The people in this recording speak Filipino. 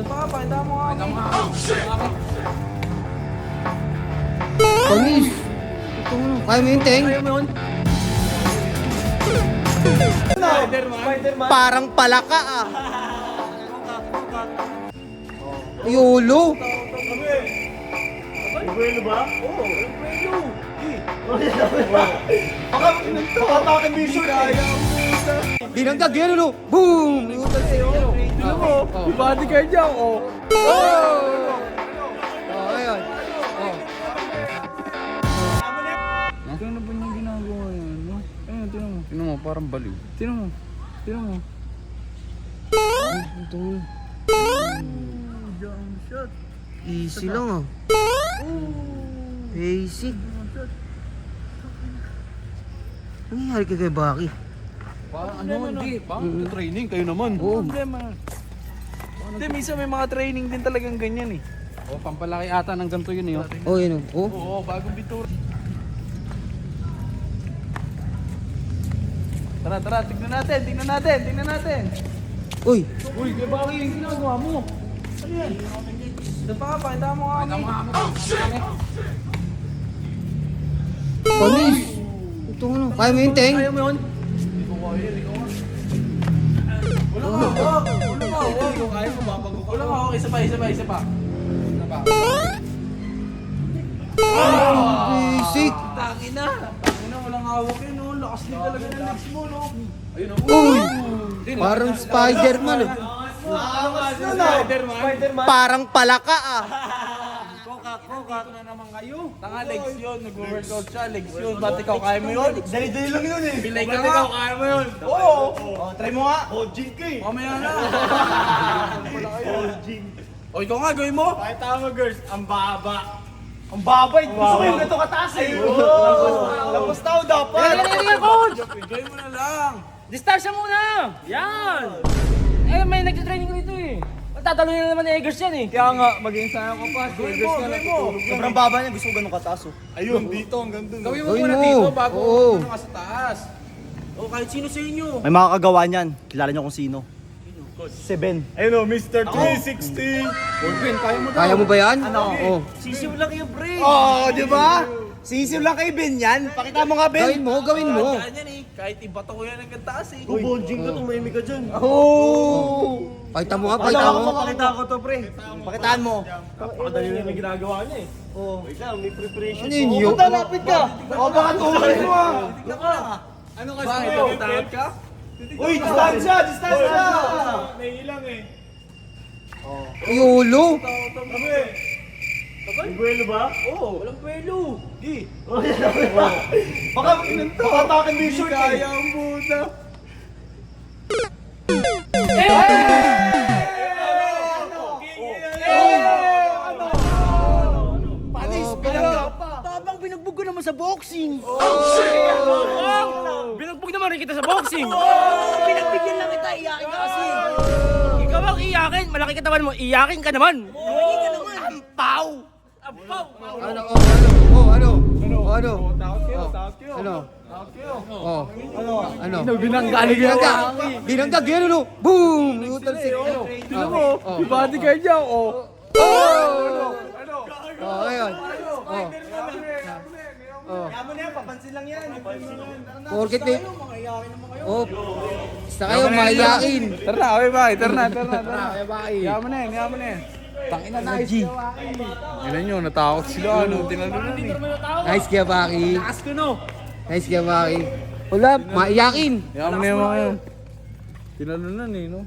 Pakita mo nga. Panis! Ito mo. Kaya mo yung teng? Spider-Man. Parang palaka ah. Yolo. Buwelo ba? Oo, buwelo. Baka nakatakin mo yung short eh. Dinangdag yan ano. Boom! Iutal sa'yo. Alam mo, yung bodyguard niya, oh. Ayun. Ano ba niyang ginagawa yan? No? Ayun, tinan mo. Tinan mo, parang baliw. Tinan mo. Tinan mo. Ito mo. Jump shot. Easy lang ah. Basic. Ano nangyari kay Baki? Parang ano, hindi. Parang training kayo naman. Oo. Problema. Hindi, minsan may mga training din talagang ganyan eh. O, pampalaki ata ng ganito yun eh. Oh, yun oh. Oo, bagong bitura. Tara, tignan natin. Uy! Uy, kaya bakit yung ginagawa mo? Ano yan? Pakita mo nga. Panis! Ito mo. Kaya mo yung teng? Kaya mo yun? Hindi ko kaya, Wala ka, okay, isa pa. Basic! Taki na, walang hawak yun, no? Lakas din talaga ng legs mo, no? Ayun, no? Uy! Parang Spider-Man oh. Spider-Man. Parang palaka ah. Coca na naman kayo. Tanga, legs yun. Nag-workout siya, legs yun. Ba't ikaw kaya mo yun? Dali-dali lang yun eh. Pilay ka nga. Kaya mo yun? Oo. Try mo nga. Jing ka eh. Mamaya na. O, ikaw nga, gawin mo. Kahit tama girls, ang baba. Ang baba eh. Gusto ko yung ganito kataas eh. Tapos tao dapat. Coach! Gawin mo na lang. Distansya muna! Yan! Eh, may nagtitraining ko dito eh. Tatalo na naman ni Eggers yan eh. Kaya nga, maging sana ko pa. Gawin mo. Sobrang baba niya, gusto ko ganun kataas oh. Ayun, dito hanggang dun. Gawin mo Gawin muna mo. dito bago Oo. ano ka sa taas. O, kahit sino sa inyo. May mga kagawa niyan. Kilala niyo kung sino? Seven. Ayun o, Mr. 360. Bolvin, kaya mo daw. Kaya mo ba yan? Ano? Oh. Sisiw lang kayo, pre. Oo, di ba? Sisiw lang kay Ben yan. Pakita mo nga, Ben. Gawin mo. Ganyan eh. Kahit iba to ko yan ang taas eh. Jing ka, tumahimik ka dyan. Oo. Pakita mo nga, pakita mo. Pakita ko to, pre. Pakitaan mo. Pakadali na may ginagawa niya eh. Oo. Wait lang, may preparation. Ano yun yun? Punta, lapit ka. O, baka tuloy mo ah. Ano kasi mo? Takot ka? Uy, distansya! Naiilang eh. Yolo. May buwelo ba? Oo, walang pwelo. Di. Baka nakatakin mo yung short eh. Kaya ang buta. Panis, pinangga pa. Tabang binugbog ko naman sa boxing. Binugbog naman rin kita sa boxing. Pinagbigyan lang kita, iyakin ka kasi. Ikaw ang iyakin. Malaki katawan mo. Iyakin ka naman. Iyakin ka naman. Ampaw! Ano? Oh, ano? Ano? Takot kayo. Ano? Oh. Ano? Binanggaling Dinangdag yan ano. Boom! Iutal sa'yo. Tignan mo, yung bodyguard niya, oh. Oh, ayun. Oh. Oh. Kaya mo na yan, papansin lang yan. Porkit may... Oh. Basta kayo, mahiyain. Tara na, okay bye. Tara na. Kaya mo na yan. Tangina na, nice. Ilan nyo, natakot sila, ano, tinalunan eh. Nice kaya, Baki. Taas ko, no? Nice kaya, Baki. Wala, maiyakin. Kaya mo na yung mga yun. Tinalunan eh, no?